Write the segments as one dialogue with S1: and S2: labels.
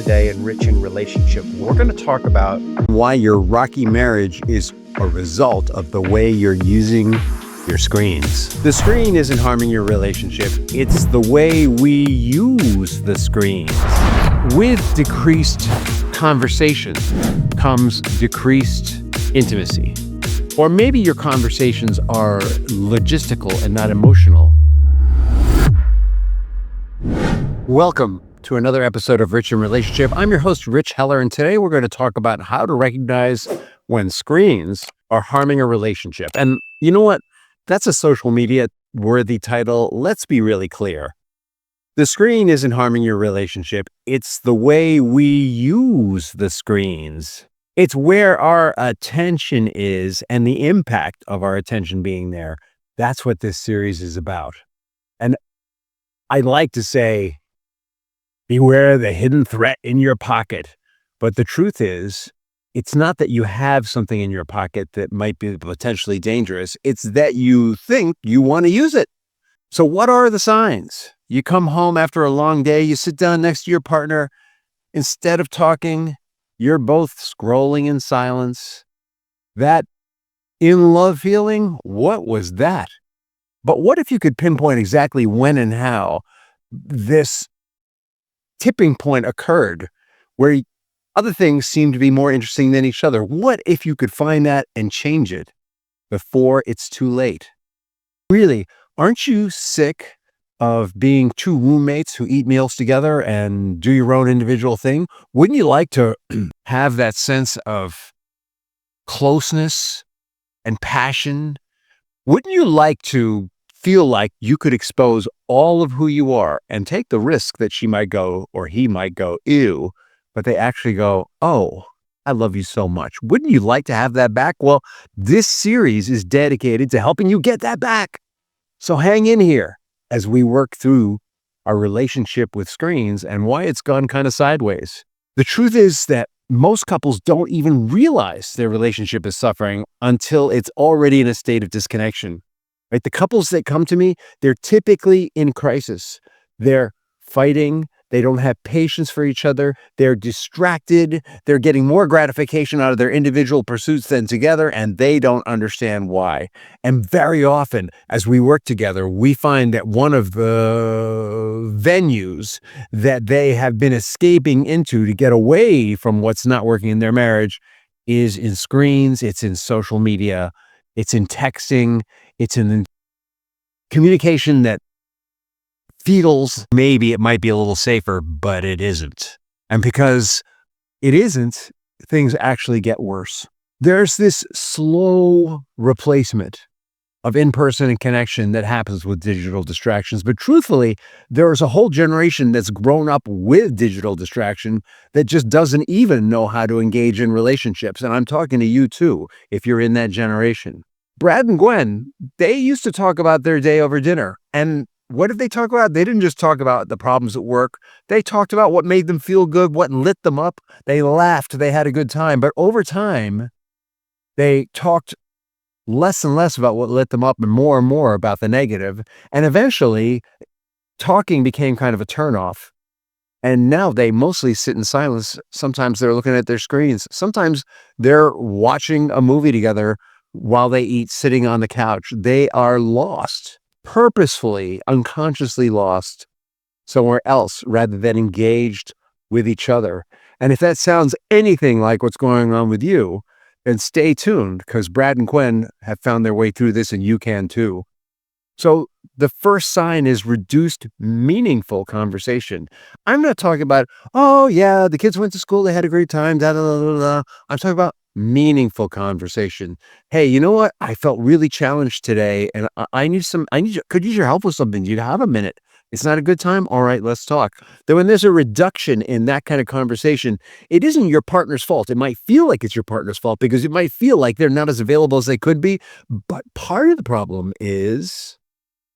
S1: today in Rich in Relationship. We're going to talk about
S2: why your rocky marriage is a result of the way you're using your screens. The screen isn't harming your relationship. It's the way we use the screens. With decreased conversation comes decreased intimacy. Or maybe your conversations are logistical and not emotional. Welcome to another episode of Rich in Relationship. I'm your host, Rich Heller, and today we're going to talk about how to recognize when screens are harming a relationship. And you know what? That's a social media worthy title. Let's be really clear. The screen isn't harming your relationship. It's the way we use the screens. It's where our attention is and the impact of our attention being there. That's what this series is about. And I like to say, beware the hidden threat in your pocket. But the truth is, it's not that you have something in your pocket that might be potentially dangerous. It's that you think you want to use it. So what are the signs? You come home after a long day, you sit down next to your partner. Instead of talking, you're both scrolling in silence. That in-love feeling, what was that? But what if you could pinpoint exactly when and how this tipping point occurred where other things seem to be more interesting than each other? What if you could find that and change it before it's too late? Really, aren't you sick of being two roommates who eat meals together and do your own individual thing? Wouldn't you like to have that sense of closeness and passion? Wouldn't you like to feel like you could expose all of who you are and take the risk that she might go or he might go, ew, but they actually go, oh, I love you so much. Wouldn't you like to have that back? Well, this series is dedicated to helping you get that back. So hang in here as we work through our relationship with screens and why it's gone kind of sideways. The truth is that most couples don't even realize their relationship is suffering until it's already in a state of disconnection. Right? The couples that come to me, they're typically in crisis. They're fighting. They don't have patience for each other. They're distracted. They're getting more gratification out of their individual pursuits than together, and they don't understand why. And very often, as we work together, we find that one of the venues that they have been escaping into to get away from what's not working in their marriage is in screens, it's in social media, it's in texting, it's in communication that feels maybe it might be a little safer, but it isn't. And because it isn't, things actually get worse. There's this slow replacement of in-person and connection that happens with digital distractions. But truthfully, there's a whole generation that's grown up with digital distraction that just doesn't even know how to engage in relationships. And I'm talking to you too, if you're in that generation. Brad and Gwen, they used to talk about their day over dinner. And what did they talk about? They didn't just talk about the problems at work. They talked about what made them feel good, what lit them up. They laughed. They had a good time. But over time, they talked less and less about what lit them up and more about the negative. And eventually, talking became kind of a turnoff. And now they mostly sit in silence. Sometimes they're looking at their screens. Sometimes they're watching a movie together while they eat, sitting on the couch. They are lost, purposefully, unconsciously lost somewhere else rather than engaged with each other. And if that sounds anything like what's going on with you, then stay tuned, because Brad and Gwen have found their way through this and you can too. So the first sign is reduced meaningful conversation. I'm not talking about, oh yeah, the kids went to school, they had a great time, da da da da da. I'm talking about meaningful conversation. Hey, you know what? I felt really challenged today and could use your help with something. Do you have a minute? It's not a good time? All right, let's talk. Then when there's a reduction in that kind of conversation, it isn't your partner's fault. It might feel like it's your partner's fault because it might feel like they're not as available as they could be. But part of the problem is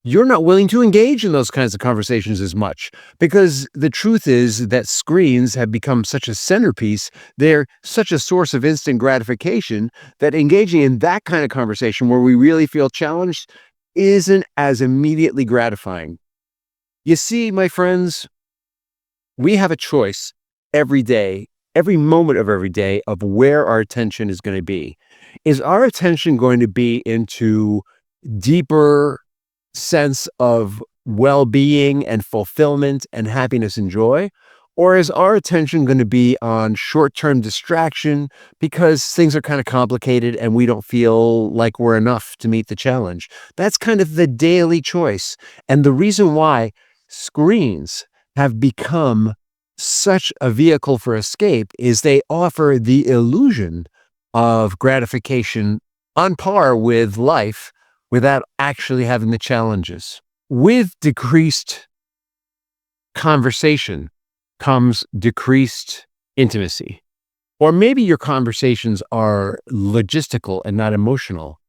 S2: you're not willing to engage in those kinds of conversations as much, because the truth is that screens have become such a centerpiece. They're such a source of instant gratification that engaging in that kind of conversation where we really feel challenged isn't as immediately gratifying. You see, my friends, we have a choice every day, every moment of every day of where our attention is going to be. Is our attention going to be into deeper sense of well-being and fulfillment and happiness and joy? Or is our attention going to be on short-term distraction because things are kind of complicated and we don't feel like we're enough to meet the challenge? That's kind of the daily choice. And the reason why screens have become such a vehicle for escape is they offer the illusion of gratification on par with life without actually having the challenges. With decreased conversation comes decreased intimacy. Or maybe your conversations are logistical and not emotional.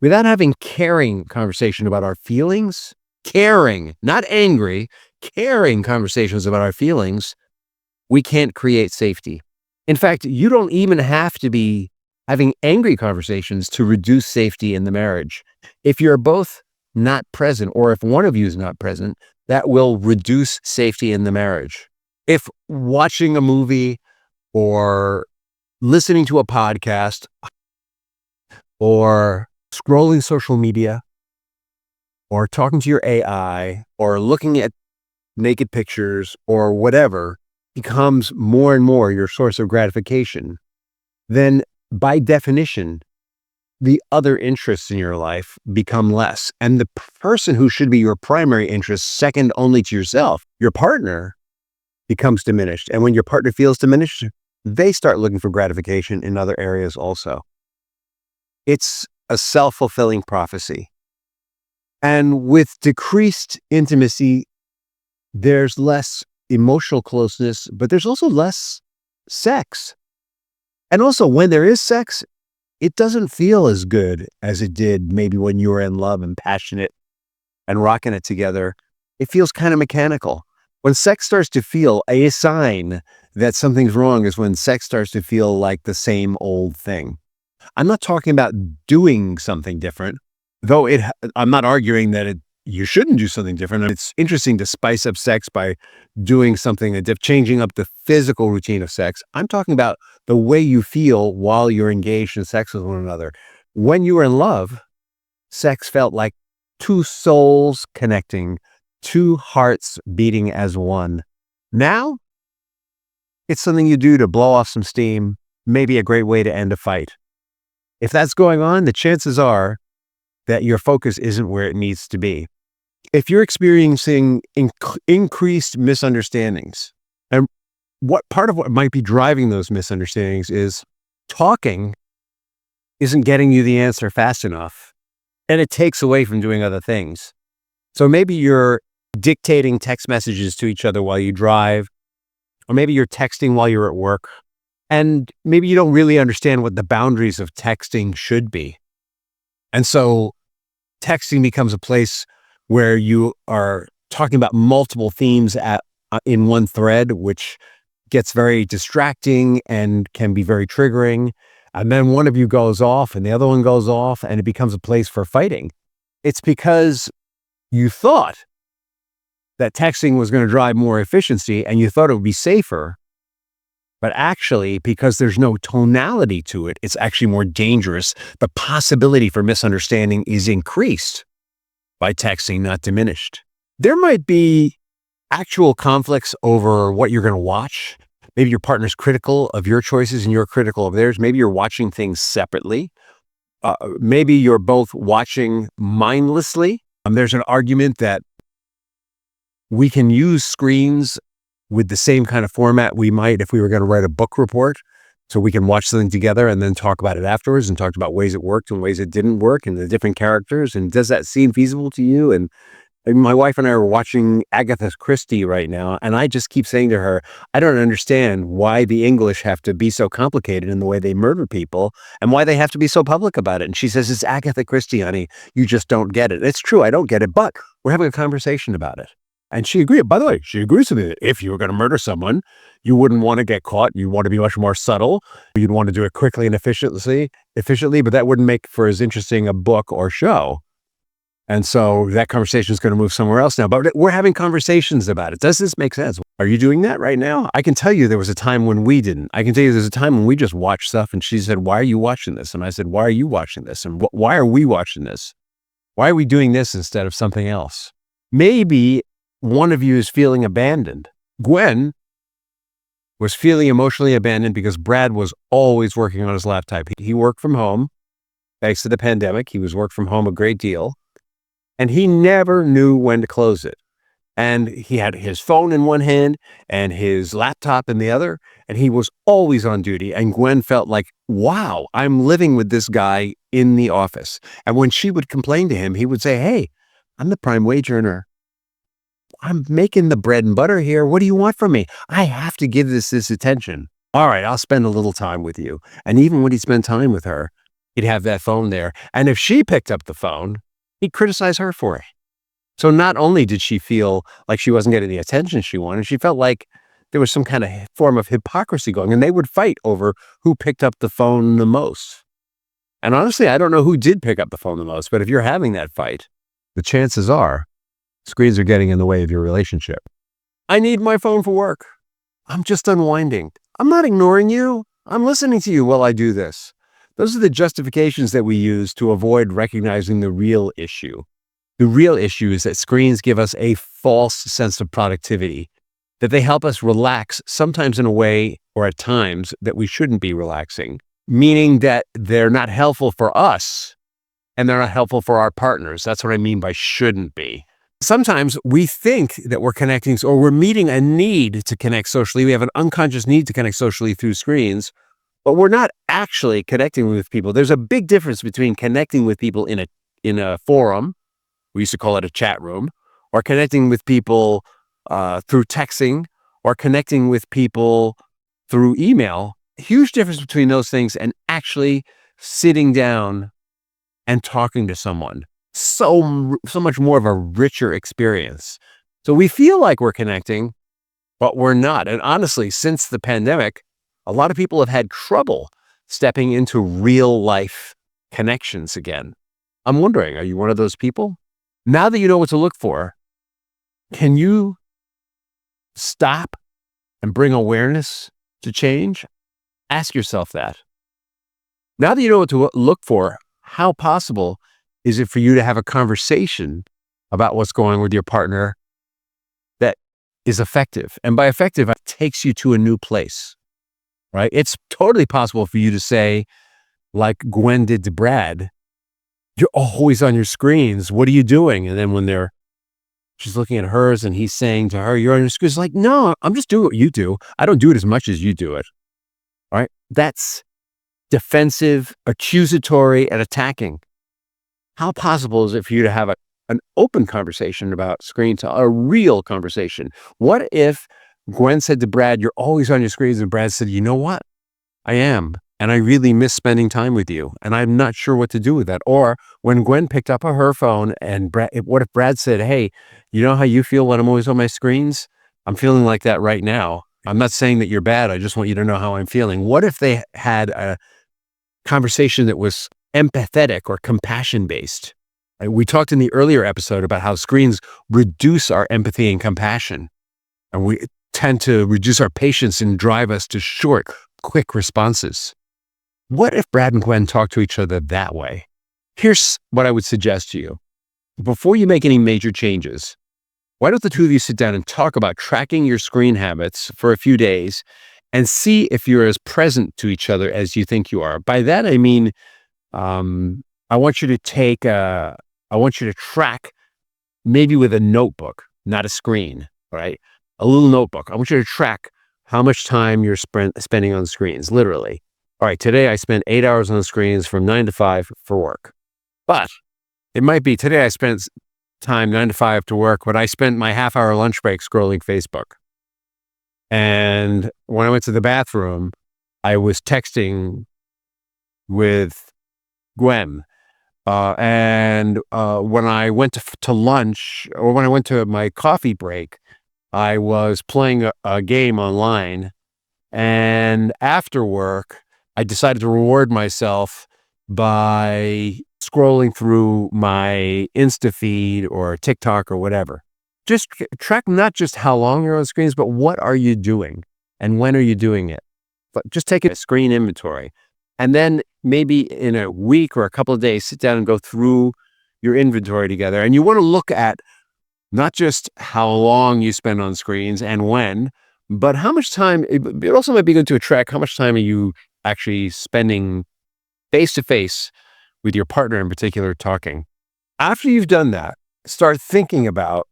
S2: Without having caring conversation about our feelings, caring, not angry, caring conversations about our feelings, we can't create safety. In fact, you don't even have to be having angry conversations to reduce safety in the marriage. If you're both not present, or if one of you is not present, that will reduce safety in the marriage. If watching a movie or listening to a podcast or scrolling social media or talking to your AI or looking at naked pictures or whatever becomes more and more your source of gratification, then by definition, the other interests in your life become less. And the person who should be your primary interest, second only to yourself, your partner, becomes diminished. And when your partner feels diminished, they start looking for gratification in other areas also. It's a self-fulfilling prophecy. And with decreased intimacy, there's less emotional closeness, but there's also less sex. And also, when there is sex, it doesn't feel as good as it did maybe when you were in love and passionate and rocking it together. It feels kind of mechanical. When sex starts to feel, a sign that something's wrong is when sex starts to feel like the same old thing. I'm not talking about doing something different, though I'm not arguing that you shouldn't do something different. It's interesting to spice up sex by doing something, changing up the physical routine of sex. I'm talking about the way you feel while you're engaged in sex with one another. When you were in love, sex felt like two souls connecting, two hearts beating as one. Now, it's something you do to blow off some steam, maybe a great way to end a fight. If that's going on, the chances are that your focus isn't where it needs to be. If you're experiencing increased misunderstandings, and part of what might be driving those misunderstandings is talking isn't getting you the answer fast enough, and it takes away from doing other things. So maybe you're dictating text messages to each other while you drive, or maybe you're texting while you're at work, and maybe you don't really understand what the boundaries of texting should be. And so texting becomes a place where you are talking about multiple themes in one thread, which gets very distracting and can be very triggering. And then one of you goes off and the other one goes off, and it becomes a place for fighting. It's because you thought that texting was going to drive more efficiency and you thought it would be safer. But actually, because there's no tonality to it, it's actually more dangerous. The possibility for misunderstanding is increased by texting, not diminished. There might be actual conflicts over what you're going to watch. Maybe your partner's critical of your choices and you're critical of theirs. Maybe you're watching things separately. Maybe you're both watching mindlessly. There's an argument that we can use screens with the same kind of format we might if we were going to write a book report. So we can watch something together and then talk about it afterwards and talk about ways it worked and ways it didn't work and the different characters. And does that seem feasible to you? And my wife and I are watching Agatha Christie right now. And I just keep saying to her, I don't understand why the English have to be so complicated in the way they murder people and why they have to be so public about it. And she says, it's Agatha Christie, honey. You just don't get it. It's true. I don't get it, but we're having a conversation about it. And she agreed. By the way, she agrees with me that if you were going to murder someone, you wouldn't want to get caught. You'd want to be much more subtle. You'd want to do it quickly and efficiently, but that wouldn't make for as interesting a book or show. And so that conversation is going to move somewhere else now, but we're having conversations about it. Does this make sense? Are you doing that right now? I can tell you there was a time when we didn't. I can tell you there's a time when we just watched stuff and she said, why are you watching this? And I said, why are you watching this? And why are we watching this? Why are we doing this instead of something else? Maybe one of you is feeling abandoned. Gwen was feeling emotionally abandoned because Brad was always working on his laptop. He worked from home. Thanks to the pandemic, he was worked from home a great deal. And he never knew when to close it. And he had his phone in one hand and his laptop in the other, and he was always on duty. And Gwen felt like, wow, I'm living with this guy in the office. And when she would complain to him, he would say, hey, I'm the prime wage earner. I'm making the bread and butter here. What do you want from me? I have to give this attention. All right, I'll spend a little time with you. And even when he'd spend time with her, he'd have that phone there. And if she picked up the phone, he'd criticize her for it. So not only did she feel like she wasn't getting the attention she wanted, she felt like there was some kind of form of hypocrisy going, and they would fight over who picked up the phone the most. And honestly, I don't know who did pick up the phone the most, but if you're having that fight, the chances are screens are getting in the way of your relationship. I need my phone for work. I'm just unwinding. I'm not ignoring you. I'm listening to you while I do this. Those are the justifications that we use to avoid recognizing the real issue. The real issue is that screens give us a false sense of productivity, that they help us relax, sometimes in a way or at times that we shouldn't be relaxing, meaning that they're not helpful for us and they're not helpful for our partners. That's what I mean by shouldn't be. Sometimes we think that we're connecting or we're meeting a need to connect socially. We have an unconscious need to connect socially through screens, but we're not actually connecting with people. There's a big difference between connecting with people in a forum, we used to call it a chat room, or connecting with people through texting, or connecting with people through email. Huge difference between those things and actually sitting down and talking to someone. So much more of a richer experience. So we feel like we're connecting, but we're not. And honestly, since the pandemic, a lot of people have had trouble stepping into real life connections again. I'm wondering, are you one of those people? Now that you know what to look for, can you stop and bring awareness to change? Ask yourself that. Now that you know what to look for, how possible is it for you to have a conversation about what's going on with your partner that is effective? And by effective, it takes you to a new place, right? It's totally possible for you to say, like Gwen did to Brad, you're always on your screens. What are you doing? And then when she's looking at hers and he's saying to her, you're on your screens. It's like, no, I'm just doing what you do. I don't do it as much as you do it. All right. That's defensive, accusatory, and attacking. How possible is it for you to have an open conversation about screen time, a real conversation? What if Gwen said to Brad, you're always on your screens, and Brad said, you know what? I am. And I really miss spending time with you. And I'm not sure what to do with that. Or when Gwen picked up her phone and what if Brad said, hey, you know how you feel when I'm always on my screens? I'm feeling like that right now. I'm not saying that you're bad. I just want you to know how I'm feeling. What if they had a conversation that was empathetic or compassion-based? We talked in the earlier episode about how screens reduce our empathy and compassion. And we tend to reduce our patience and drive us to short, quick responses. What if Brad and Gwen talk to each other that way? Here's what I would suggest to you. Before you make any major changes, why don't the two of you sit down and talk about tracking your screen habits for a few days and see if you're as present to each other as you think you are. By that, I mean, I want you to track maybe with a notebook, not a screen, right? A little notebook. I want you to track how much time you're spending on screens, literally. All right, today I spent 8 hours on the screens from 9 to 5 for work. But it might be today I spent time 9 to 5 to work, but I spent my half-hour lunch break scrolling Facebook. And when I went to the bathroom, I was texting with Gwen. And when I went to lunch, or when I went to my coffee break, I was playing a game online. And after work, I decided to reward myself by scrolling through my Insta feed or TikTok or whatever. Just track not just how long you're on screens, but what are you doing and when are you doing it? But just take a screen inventory. And then maybe in a week or a couple of days, sit down and go through your inventory together. And you want to look at not just how long you spend on screens and when, but how much time. It also might be good to track how much time are you actually spending face to face with your partner in particular talking. After you've done that, start thinking about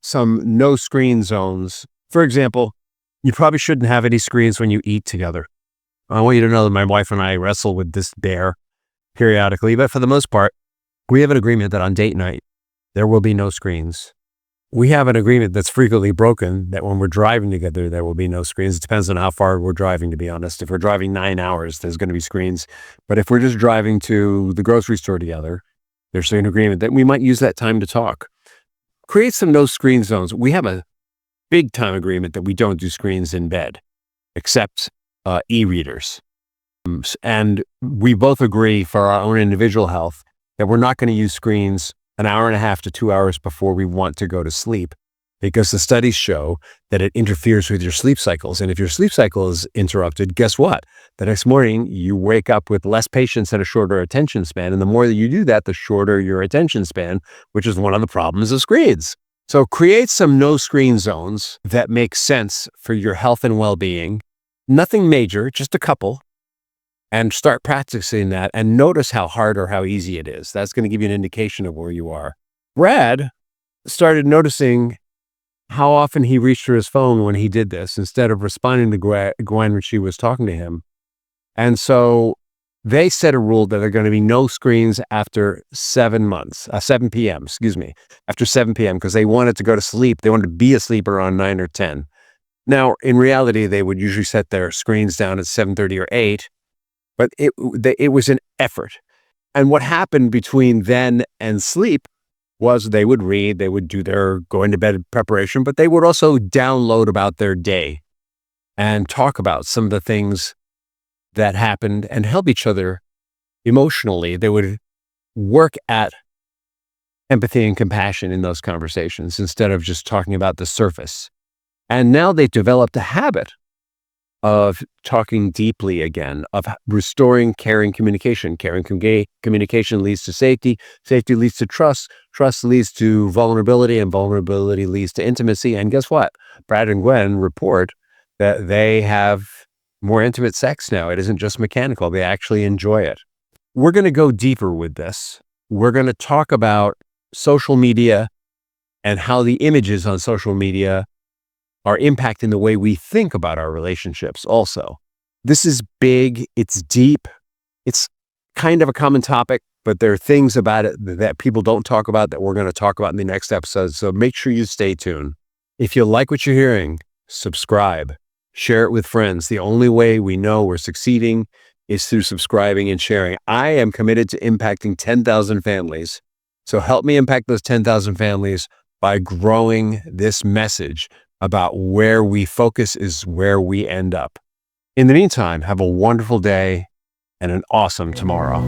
S2: some no screen zones. For example, you probably shouldn't have any screens when you eat together. I want you to know that my wife and I wrestle with this bear periodically, but for the most part, we have an agreement that on date night, there will be no screens. We have an agreement that's frequently broken that when we're driving together, there will be no screens. It depends on how far we're driving, to be honest. If we're driving 9 hours, there's going to be screens. But if we're just driving to the grocery store together, there's an agreement that we might use that time to talk. Create some no screen zones. We have a big time agreement that we don't do screens in bed, except e-readers. And we both agree for our own individual health that we're not going to use screens an hour and a half to 2 hours before we want to go to sleep, because the studies show that it interferes with your sleep cycles. And if your sleep cycle is interrupted, guess what? The next morning, you wake up with less patience and a shorter attention span. And the more that you do that, the shorter your attention span, which is one of the problems of screens. So create some no screen zones that make sense for your health and well-being. Nothing major, just a couple. And start practicing that and notice how hard or how easy it is. That's going to give you an indication of where you are. Brad started noticing how often he reached for his phone when he did this instead of responding to Gwen when she was talking to him. And so they set a rule that there are going to be no screens after 7 p.m., after 7 p.m. because they wanted to go to sleep. They wanted to be asleep around 9 or 10. Now, in reality, they would usually set their screens down at 7:30 or 8. But it was an effort. And what happened between then and sleep was they would read, they would do their going to bed preparation, but they would also download about their day and talk about some of the things that happened and help each other emotionally. They would work at empathy and compassion in those conversations instead of just talking about the surface. And now they've developed a habit of talking deeply again, of restoring caring communication. Caring communication leads to safety. Safety leads to trust. Trust leads to vulnerability, and vulnerability leads to intimacy. And guess what? Brad and Gwen report that they have more intimate sex now. It isn't just mechanical. They actually enjoy it. We're going to go deeper with this. We're going to talk about social media and how the images on social media are impacting the way we think about our relationships also. This is big, it's deep, it's kind of a common topic, but there are things about it that people don't talk about that we're going to talk about in the next episode, so make sure you stay tuned. If you like what you're hearing, subscribe, share it with friends. The only way we know we're succeeding is through subscribing and sharing. I am committed to impacting 10,000 families, so help me impact those 10,000 families by growing this message about where we focus is where we end up. In the meantime, have a wonderful day and an awesome tomorrow.